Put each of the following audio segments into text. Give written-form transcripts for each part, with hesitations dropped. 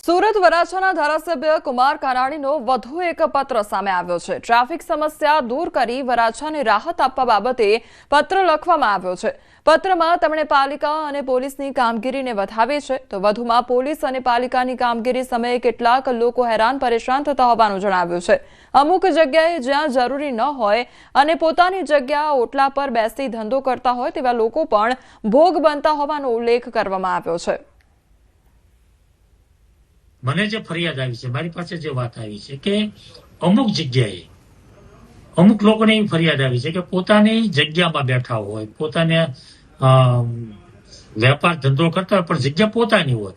સુરત વરાછાના ધારાસભ્ય કુમાર કાનાણીનો વધુ એક પત્ર સામે આવ્યો છે। ટ્રાફિક સમસ્યા દૂર કરી વરાછાને રાહત આપવા બાબતે પત્ર લખવામાં આવ્યો છે। પત્રમાં તેમણે પાલિકા અને પોલીસની કામગીરીને વધાવી છે। તો વધુમાં પોલીસ અને પાલિકાની કામગીરી સમયે કેટલાક લોકો હેરાન પરેશાન થતા હોવાનું જણાવ્યું છે। અમુક જગ્યાએ જ્યાં જરૂરી ન હોય અને પોતાની જગ્યા ઓટલા પર બેસી ધંધો કરતા હોય તેવા લોકો પણ ભોગ બનતા હોવાનો ઉલ્લેખ કરવામાં આવ્યો છે। મને જે ફરિયાદ આવી છે, મારી પાસે જે વાત આવી છે કે અમુક જગ્યાએ અમુક લોકોને એવી ફરિયાદ આવી છે કે પોતાની જગ્યામાં બેઠા હોય, પોતાને વેપાર ધંધો કરતા હોય પણ જગ્યા પોતાની હોય,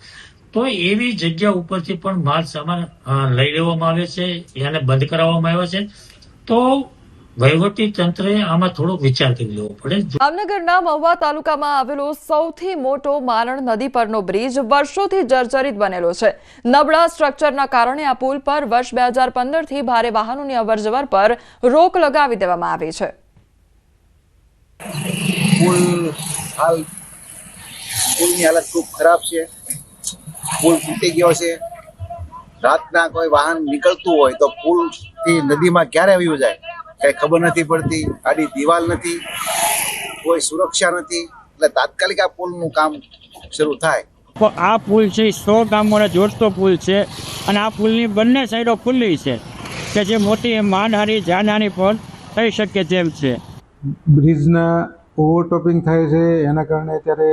તો એવી જગ્યા ઉપરથી પણ માલ સામાન લઈ લેવામાં આવે છે, એને બંધ કરાવવામાં આવ્યો છે। તો વહીવટી તંત્રે આમાં થોડો વિચાર કરી લેવો પડે। જામનગરના મહુવા તાલુકામાં આવેલો સૌથી મોટો મારણ નદી પરનો બ્રિજ વર્ષોથી જર્જરિત બનેલો છે। નબળા સ્ટ્રક્ચરના કારણે આ પુલ પર વર્ષ 2015 થી ભારે વાહનોની અવરજવર પર રોક લગાવી દેવામાં આવી છે। પુલની હાલત ખૂબ ખરાબ છે। પુલ તૂટી ગયો છે। રાતના કોઈ વાહન નીકળતું હોય તો પુલથી નદીમાં ક્યારે વયું જાય કઈ ખબર નથી પડતી। આડી દિવાલ નથી, કોઈ સુરક્ષા નથી, એટલે તાત્કાલિક આ પુલનું કામ શરૂ થાય। આ પુલ છે 100 ગામોને જોડતો પુલ છે અને આ પુલની બંને સાઈડો ખુલ્લી છે કે જે મોટી માનહાનિ જાનહાનિ પણ થઈ શકે તેમ છે। બ્રિજના ઓવરટોપિંગ થાય છે, એના કારણે અત્યારે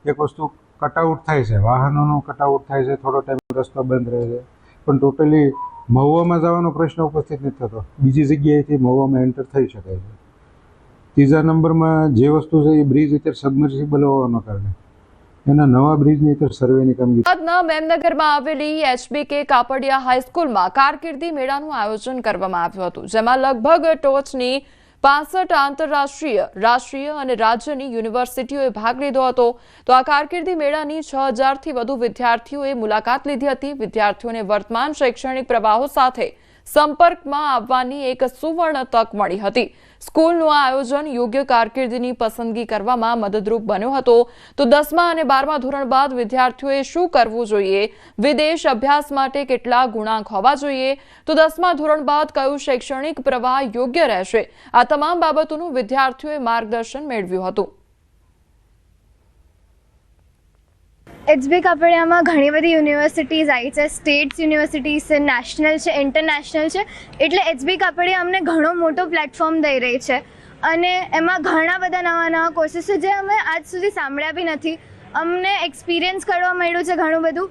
એક વસ્તુ કટઆઉટ થાય છે, વાહનોનો કટઆઉટ થાય છે, થોડો ટાઈમ રસ્તો બંધ રહે છે, પણ ટોટલી મહુવામાં જવાનો પ્રશ્ન ઉપસ્થિત નથી થતો। બીજી જગ્યાએથી મહુવામાં એન્ટર થઈ શકાય છે। ત્રીજા નંબરમાં જે વસ્તુ છે એ બ્રિજ અત્યારે સબમર્સિબલ હોવાના કારણે એના નવા બ્રિજની અત્યારે સર્વેની કામગીરી। ગુજરાતના મેમનગરમાં આવેલી HBK કાપડિયા હાઈસ્કૂલમાં કારકિર્દી મેળાનું આયોજન કરવામાં આવ્યું હતું, જેમાં લગભગ ટોચની 65 આંતરરાષ્ટ્રીય, રાષ્ટ્રીય અને રાજ્યની યુનિવર્સિટીઓએ ભાગ લીધો હતો। તો આ કારકિર્દી મેળાની 6000 થી વધુ વિદ્યાર્થીઓએ મુલાકાત લીધી હતી। વિદ્યાર્થીઓને વર્તમાન શૈક્ષણિક પ્રવાહો સાથે સંપર્કમાં આવવાની એક સુવર્ણ તક મળી હતી। સ્કૂલનું આ આયોજન યોગ્ય કારકિર્દીની પસંદગી કરવામાં મદદરૂપ બન્યો હતો। તો 10મા અને 12મા ધોરણ બાદ વિદ્યાર્થીઓએ શું કરવું જોઈએ, વિદેશ અભ્યાસ માટે કેટલા ગુણાંક હોવા જોઈએ, તો 10મા ધોરણ બાદ કયું શૈક્ષણિક પ્રવાહ યોગ્ય રહેશે, આ તમામ બાબતોનું વિદ્યાર્થીઓએ માર્ગદર્શન મેળવ્યું હતું। HBK કાપડિયામાં ઘણી બધી યુનિવર્સિટીઝ આવી છે, સ્ટેટ્સ યુનિવર્સિટીઝ છે, નેશનલ છે, ઇન્ટરનેશનલ છે, એટલે HBK કાપડિયા અમને ઘણો મોટો પ્લેટફોર્મ દઈ રહી છે અને એમાં ઘણા બધા નવા કોર્સીસ છે જે અમે આજ સુધી સાંભળ્યા બી નથી। અમને એક્સપિરિયન્સ કરવા મળ્યું છે ઘણું બધું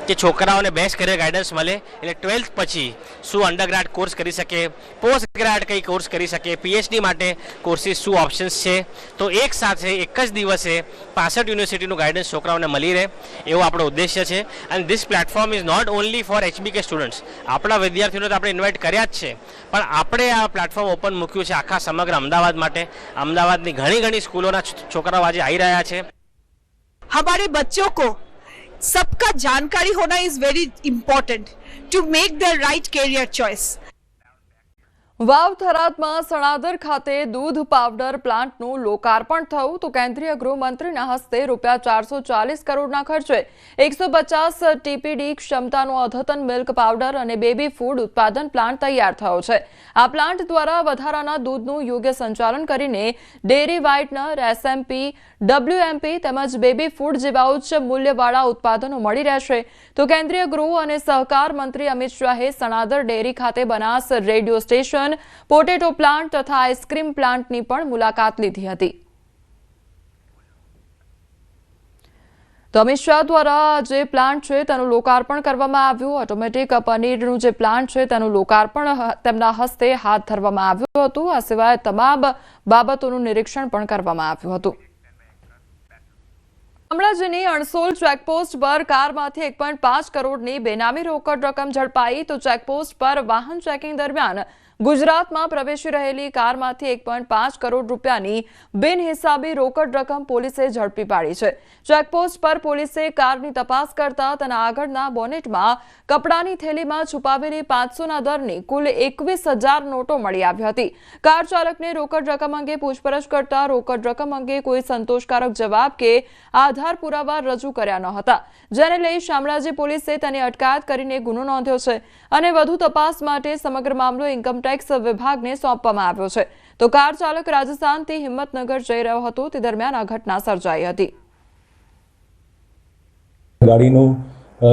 કે છોકરાઓને બેસ્ટ કરિયર ગાઈડન્સ મળે, એટલે 12th પછી શું અંડરગ્રેડ કોર્સ કરી શકે, પોસ્ટ ગ્રેડ કઈ કોર્સ કરી શકે, PhD માટે કોર્સીસ શું ઓપ્શન્સ છે, તો એક સાથે એક જ દિવસે 65 યુનિવર્સિટીનું ગાઈડન્સ છોકરાઓને મળી રહે એવો આપણો ઉદ્દેશ્ય છે। અને this platform is not only for HBK students, આપણા વિદ્યાર્થીઓને તો આપણે ઇન્વાઇટ કર્યા જ છે, પણ આપણે આ પ્લેટફોર્મ ઓપન મૂક્યું છે આખા સમગ્ર અમદાવાદ માટે। અમદાવાદની ઘણી સ્કૂલોના છોકરાઓ આજે આવી રહ્યા છે। हमारे बच्चों को सबका जानकारी होना is very important to make the right career choice. Vav થરાદમાં સણાદર ખાતે દૂધ પાવડર પ્લાન્ટનું લોકાર્પણ થયું। તો કેન્દ્રીય ગૃહમંત્રીના હસ્તે ₹440 કરોડના ખર્ચે 150 TPD ક્ષમતાનો અદ્યતન મિલ્ક પાવડર અને બેબી ફૂડ ઉત્પાદન પ્લાન્ટ તૈયાર થયો છે। આ પ્લાન્ટ દ્વારા વધારાના દૂધનું યોગ્ય સંચાલન કરીને ડેરી વ્હાઇટનર, SMP, WMP તેમજ બેબી ફૂડ જેવા ઉચ્ચ મૂલ્યવાળા ઉત્પાદનો મળી રહેશે। તો કેન્દ્રીય ગૃહ અને સહકાર મંત્રી અમિત શાહે સણાદર ડેરી ખાતે Banas radio station, potato plant તથા આઈસ્ક્રીમ પ્લાન્ટની પણ મુલાકાત લીધી હતી। તો અમિત શાહ દ્વારા જે પ્લાન્ટ છે તેનું લોકાર્પણ કરવામાં આવ્યું। ઓટોમેટિક પનીરનું જે પ્લાન્ટ છે તેનું લોકાર્પણ તેમના હસ્તે હાથ ધરવામાં આવ્યું હતું। આ સિવાય તમામ બાબતોનું નિરીક્ષણ પણ કરવામાં આવ્યું હતું। શામળાજીની અણસોલ ચેકપોસ્ટ પર કારમાંથી 1.5 કરોડની બેનામી રોકડ રકમ ઝડપાઈ। તો ચેકપોસ્ટ પર વાહન ચેકિંગ દરમિયાન ગુજરાતમાં પ્રવેશી રહેલી કારમાંથી 1.5 કરોડ રૂપિયાની બિનહિસાબી રોકડ રકમ પોલીસે ઝડપી પાડી છે. ચેકપોસ્ટ પર પોલીસે કારની તપાસ કરતા તેના આગળના બોનેટમાં કપડાની થેલીમાં છુપાવેલી 500ના દરની કુલ 21,000 નોટો મળી આવી હતી. કાર ચાલકને રોકડ રકમ અંગે પૂછપરછ કરતા રોકડ રકમ અંગે કોઈ સંતોષકારક જવાબ કે આધાર પુરાવા રજૂ કર્યા ન હતા, જેને લઈ શામળાજી પોલીસે તેની અટકાયત કરીને ગુનો નોંધ્યો છે અને વધુ તપાસ માટે સમગ્ર મામલો ઇન્કમટેક્સ વિભાગને સોંપવામાં આવ્યો છે. તો કાર ચાલક રાજસ્થાનથી હિંમતનગર જઈ રહ્યો હતો તે દરમિયાન આ ઘટના સર્જાઈ હતી. ગાડીનું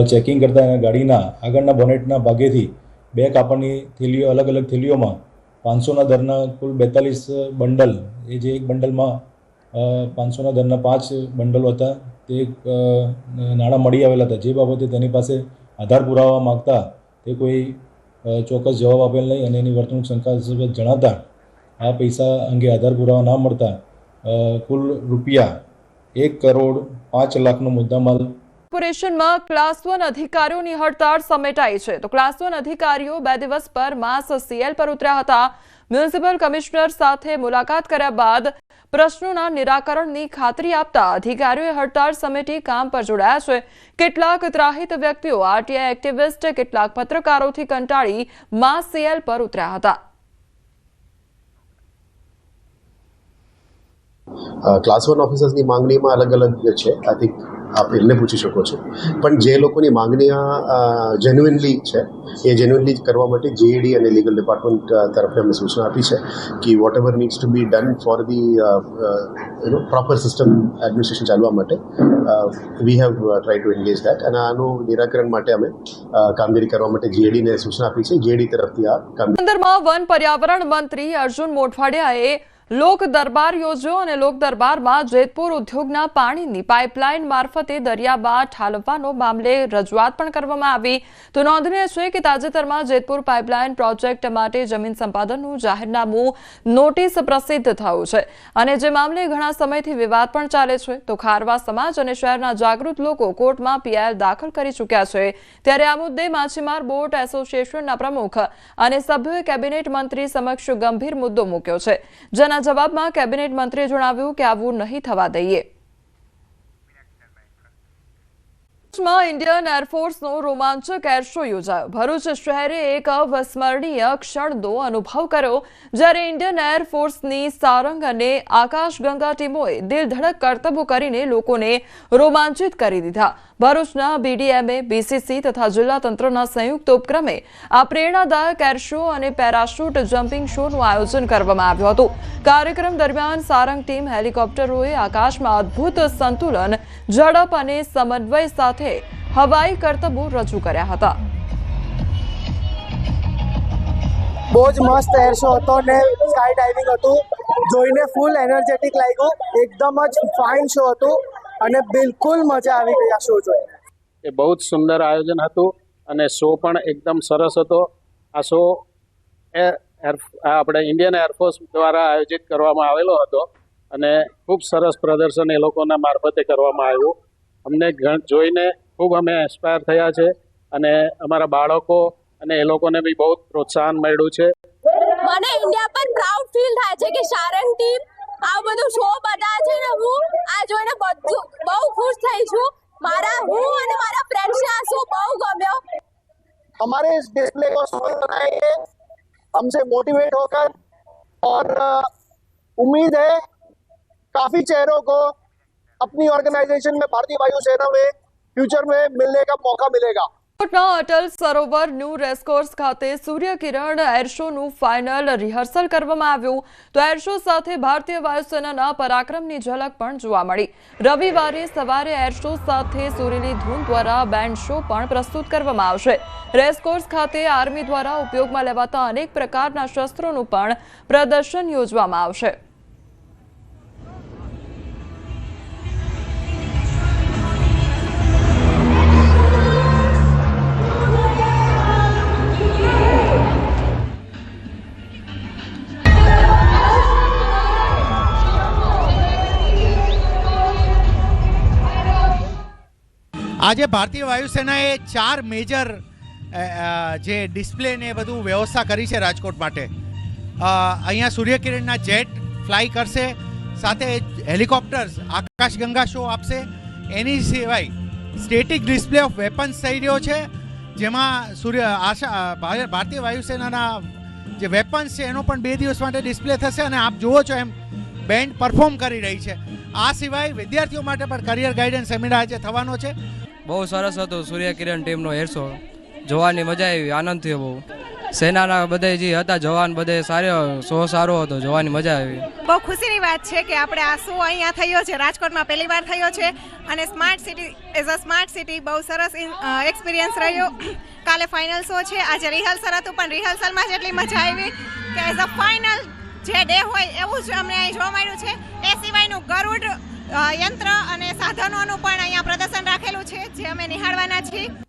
ચેકિંગ કરતા ગાડીના આગળના બોનેટના ભાગેથી 2 કાપડની થેલીઓ અલગ અલગ થેલીઓમાં 500ના દરના કુલ 42 બંડલ, એ જે એક બંડલમાં 500ના દરના 5 બંડલો હતા તે નાણાં મળી આવેલા હતા, જે બાબતે તેની પાસે આધાર પુરાવા માગતા તે કોઈ ચોક્કસ જવાબ આપેલ નહીં અને એની વર્તણૂક શંકાસ્પદ જણાતા આ પૈસા અંગે આધાર પુરાવા ના મળતા કુલ રૂપિયા 1,05,00,000નો મુદ્દામાલ. કોર્પોરેશનમાં ક્લાસ 1 અધિકારીઓની હડતાળ સમેટાઈ છે. તો ક્લાસ 1 અધિકારીઓ 2 દિવસ પર માસ CL પર ઉતર્યા હતા. મ્યુનિસિપલ કમિશનર સાથે મુલાકાત કર્યા બાદ પ્રશ્નોના નિરાકરણની ખાતરી આપતા અધિકારીઓએ હડતાળ સમેટી કામ પર જોડાયા છે. કેટલાક ત્રાહિત વ્યક્તિઓ, RTI એક્ટિવિસ્ટ, કેટલાક પત્રકારોથી કંટાળી માસ CL પર ઉતર્યા હતા. ક્લાસ 1 ઓફિસર્સની માંગણીમાં અલગ અલગ છે. આઈ થિંક આપ એમને પૂછી શકો છો, પણ જે લોકોની માંગણીઓ જેન્યુઇનલી છે એ જેન્યુઇનલી કરવા માટે JAD અને લીગલ ડિપાર્ટમેન્ટ તરફથી અમે સૂચના આપી છે કે whatever needs to be done for the proper system administration ચાલવા માટે we have try to engage that, અને આનું નિરાકરણ માટે અમે કામગીરી કરવા માટે JADને સૂચના આપી છે. JAD તરફથી આ કામગીરી. વન પર્યાવરણ મંત્રી અર્જુન મોઢવાડિયાએ લોક દરબાર યોજ્યો અને લોક દરબારમાં જેતપુર ઉદ્યોગના પાણીની પાઇપલાઇન મારફતે દરિયામાં ઠાલવવાનો મામલે રજૂઆત પણ કરવામાં આવી. તો નોંધનીય છે કે તાજેતરમાં જેતપુર પાઇપલાઇન પ્રોજેક્ટ માટે જમીન સંપાદનનું જાહેરનામું નોટિસ પ્રસિદ્ધ થયું છે અને જે મામલે ઘણા સમયથી વિવાદ પણ ચાલે છે. તો ખારવા સમાજ અને શહેરના જાગૃત લોકો કોર્ટમાં PIL દાખલ કરી ચૂક્યા છે. ત્યારે આ મુદ્દે માછીમાર બોટ એસોસિએશનના પ્રમુખ અને સભ્યોએ કેબિનેટ મંત્રી સમક્ષ ગંભીર મુદ્દો મૂક્યો છે, જેના જવાબમાં કેબિનેટ મંત્રીએ જણાવ્યું કે આવું નહીં થવા દઈએ. ઇન્ડિયન એરફોર્સનો રોમાંચક એર શો યોજાયો. ભરૂચ શહેરે એક અવિસ્મરણીય ક્ષણનો અનુભવ કર્યો જ્યારે ઇન્ડિયન એરફોર્સની સારંગ અને આકાશગંગા ટીમોએ દિલધડક કરતબો કરીને લોકોને રોમાંચિત કરી દીધા. ભરૂચના BDMA, BCC તથા જિલ્લા તંત્રના સંયુક્ત ઉપક્રમે આ પ્રેરણાદાયક એર શો અને પેરાશૂટ જમ્પિંગ શોનું આયોજન કરવામાં આવ્યું હતું. કાર્યક્રમ દરમિયાન સારંગ ટીમ હેલિકોપ્ટરોએ આકાશમાં અદ્ભુત સંતુલન, ઝડપ અને સમન્વય સાથે હવાઈ કરતબો રજૂ કર્યા હતા. બહુ જ મસ્ત એર શો હતો ને સ્કાય ડાઇવિંગ હતું. જોઈને ફૂલ એનર્જેટિક લાગ્યું. એકદમ જ ફાઇન શો હતું અને બિલકુલ મજા આવી ગઈ આ શો જોઈને. એ બહુ જ સુંદર આયોજન હતું અને શો પણ એકદમ સરસ હતો. આ શો આપણે ઇન્ડિયન એરફોર્સ દ્વારા આયોજિત કરવામાં આવેલો હતો અને ખૂબ સરસ પ્રદર્શન એ લોકોના મારફતે કરવામાં આવ્યું. અમને જોઈને ખૂબ અમે ઇન્સ્પાયર થયા છે અને અમારા બાળકો અને એ લોકોને બી બહુ પ્રોત્સાહન મળ્યું છે. મને ઇન્ડિયા પર પ્રાઉડ ફીલ થાય છે કે સારંગ ટીમ આ બધું શો બતાવે છે ને હું આ જોઈને બહુ ખુશ થઈ છું. હું અને મારા ફ્રેન્ડ્સને આ શો બહુ ગમ્યો. हमारे इस डिस्प्ले को सफल बनाएंगे हमसे मोटिवेट होकर और उम्मीद है काफी चेहरों को अपनी ऑर्गेनाइजेशन में भारतीय वायुसेना में फ्यूचर में मिलने का मौका मिलेगा. અટલ સરોવર ન્યૂ રેસકોર્સ ખાતે સૂર્યકિરણ એર શોનું ફાઇનલ રિહર્સલ કરવામાં આવ્યું. તો એર શો સાથે ભારતીય વાયુસેનાના પરાક્રમની ઝલક પણ જોવા મળી. રવિવારે સવારે એર શો સાથે સુરીલી ધૂન દ્વારા બેન્ડ શો પણ પ્રસ્તુત કરવામાં આવશે. રેસકોર્સ ખાતે આર્મી દ્વારા ઉપયોગમાં લેવાતા અનેક પ્રકારના શસ્ત્રોનું પણ પ્રદર્શન યોજવામાં આવશે. આજે ભારતીય વાયુસેનાએ 4 મેજર જે ડિસ્પ્લે ને એ બધું વ્યવસ્થા કરી છે રાજકોટ માટે. અહીંયા સૂર્યકિરણના જેટ ફ્લાય કરશે, સાથે હેલિકોપ્ટર્સ આકાશગંગા શો આપશે. એની સિવાય સ્ટેટિક ડિસ્પ્લે ઓફ વેપન્સ થઈ રહ્યો છે, જેમાં ભારતીય વાયુસેનાના જે વેપન્સ છે એનો પણ 2 દિવસ માટે ડિસ્પ્લે થશે. અને આપ જુઓ છો એમ બેન્ડ પરફોર્મ કરી રહી છે. આ સિવાય વિદ્યાર્થીઓ માટે પણ કરિયર ગાઈડન્સ સેમિનાર આજે થવાનો છે. બહુ સરસ હતું સૂર્યકિરણ ટીમનો એર શો, જોવાની મજા આવી, આનંદ થયો બહુ. સેનાના બધે જે હતા જવાન બધે સારો હતો, જોવાની મજા આવી. બહુ ખુશીની વાત છે કે આપણે આ શો અહીંયા થયો છે, રાજકોટમાં પહેલી વાર થયો છે. અને smart city as a smart city બહુ સરસ એક્સપિરિયન્સ રહ્યો. કાલે ફાઇનલ શો છે, આજે રિહર્સલ હતું, પણ રિહર્સલમાં જ એટલી મજા આવી કે એઝ અ ફાઇનલ જે ડે હોય એવું જ અમને અહીં જોવા મળ્યું છે. એ સિવાયનું ગરુડ યંત્ર અને સાધનોનું પણ અહીંયા પ્રદર્શન રાખેલું છે, જે અમે નિહાળવાના છીએ.